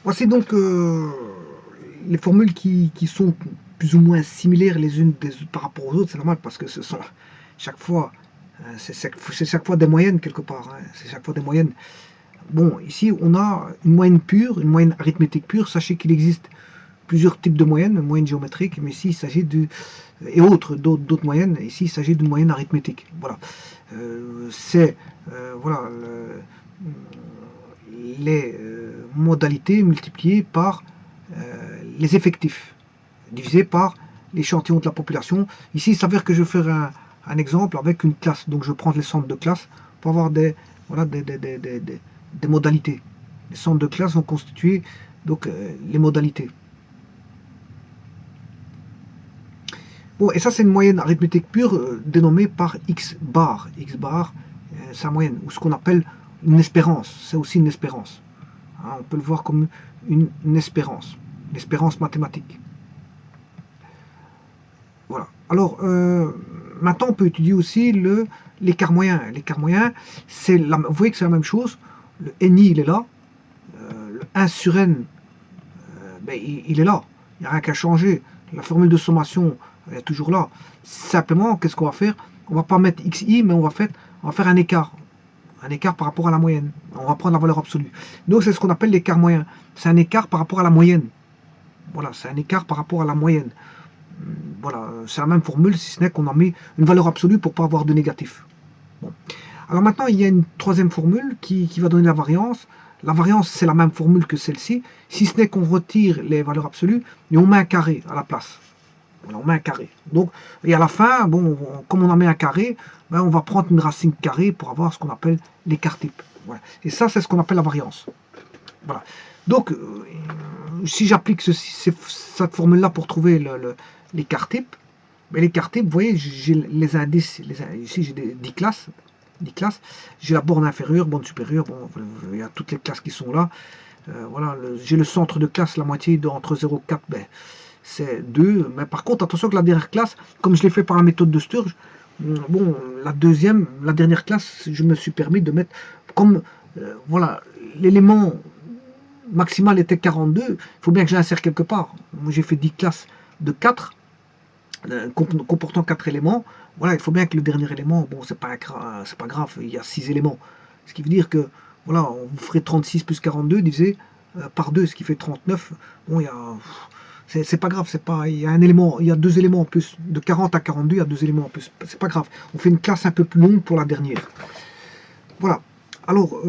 Voici donc les formules qui sont plus ou moins similaires les unes par rapport aux autres. C'est normal parce que ce sont chaque fois, c'est chaque fois des moyennes quelque part, hein, c'est chaque fois des moyennes. Bon, ici on a une moyenne pure, une moyenne arithmétique pure. Sachez qu'il existe plusieurs types de moyennes, moyenne géométrique, mais ici il s'agit et d'autres moyennes. Ici il s'agit d'une moyenne arithmétique. Voilà, c'est voilà les modalités multipliées par les effectifs, divisé par l'échantillon de la population. Ici, il s'avère que je vais faire un exemple avec une classe. Donc, je prends les centres de classe pour avoir voilà, des modalités. Les centres de classe vont constituer donc, les modalités. Bon, et ça, c'est une moyenne arithmétique pure dénommée par x bar. X bar, c'est la moyenne, ou ce qu'on appelle une espérance. C'est aussi une espérance. Hein, on peut le voir comme une espérance mathématique. Voilà. Alors, maintenant, on peut étudier aussi l'écart moyen. L'écart moyen, vous voyez que c'est la même chose. Le NI, il est là. Le 1 sur N, ben, il est là. Il n'y a rien qu'à changer. La formule de sommation, elle est toujours là. Simplement, qu'est-ce qu'on va faire? On va pas mettre XI, mais on va faire un écart. Un écart par rapport à la moyenne. On va prendre la valeur absolue. Donc, c'est ce qu'on appelle l'écart moyen. C'est un écart par rapport à la moyenne. Voilà, c'est un écart par rapport à la moyenne. Voilà, c'est la même formule, si ce n'est qu'on a mis une valeur absolue pour ne pas avoir de négatif. Bon. Alors maintenant, il y a une troisième formule qui va donner la variance. La variance, c'est la même formule que celle-ci, si ce n'est qu'on retire les valeurs absolues et on met un carré à la place. Voilà, on met un carré. Donc, et à la fin, bon, comme on a mis un carré, ben, on va prendre une racine carrée pour avoir ce qu'on appelle l'écart type. Voilà. Et ça, c'est ce qu'on appelle la variance. Voilà. Donc, si j'applique cette formule-là pour trouver l'écart type, mais l'écart type, vous voyez, j'ai les indices, ici j'ai 10 classes, 10 classes, j'ai la borne inférieure, borne supérieure, bon, il y a toutes les classes qui sont là. Voilà, j'ai le centre de classe, la moitié entre 0 et 4, ben, c'est 2. Mais par contre, attention que la dernière classe, comme je l'ai fait par la méthode de Sturge, bon, la dernière classe, je me suis permis de mettre comme, voilà, l'élément maximal était 42, il faut bien que je l'insère quelque part. Moi, j'ai fait 10 classes de 4, comportant 4 éléments. Voilà, il faut bien que le dernier élément, bon, c'est pas grave, il y a 6 éléments. Ce qui veut dire que, voilà, on vous ferait 36 plus 42 divisé par 2, ce qui fait 39. Bon, c'est pas grave, il y a un élément, il y a 2 éléments en plus. De 40 à 42, il y a 2 éléments en plus. C'est pas grave. On fait une classe un peu plus longue pour la dernière. Voilà. Alors,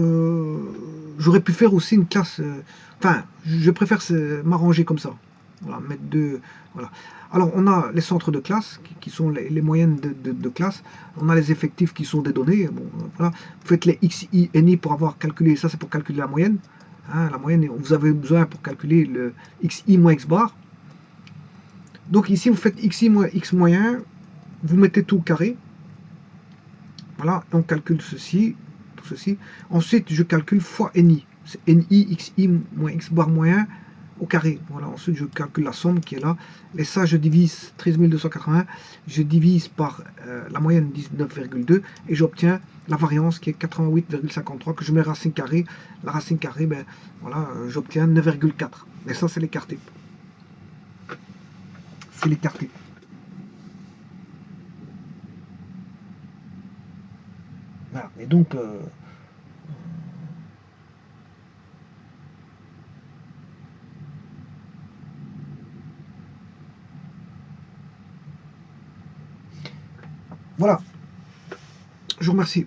j'aurais pu faire aussi une classe. Enfin, je préfère m'arranger comme ça. Voilà, mettre deux. Voilà. Alors, on a les centres de classe qui sont les moyennes de classe. On a les effectifs qui sont des données. Bon, voilà. Vous faites les x, i, n, i pour avoir calculé. Ça, c'est pour calculer la moyenne. Hein, la moyenne, vous avez besoin pour calculer le xi moins x bar. Donc, ici, vous faites xi moins x moyen. Vous mettez tout au carré. Voilà, on calcule ceci. Ceci. Ensuite, je calcule fois NI. C'est NI, XI moins X bar moyen au carré. Voilà, ensuite, je calcule la somme qui est là. Et ça, je divise 13 280. Je divise par la moyenne 19,2 et j'obtiens la variance qui est 88,53 que je mets racine carrée. La racine carrée, ben voilà, j'obtiens 9,4. Et ça, c'est l'écart type. C'est l'écart type. Voilà. Et donc, voilà. Je vous remercie.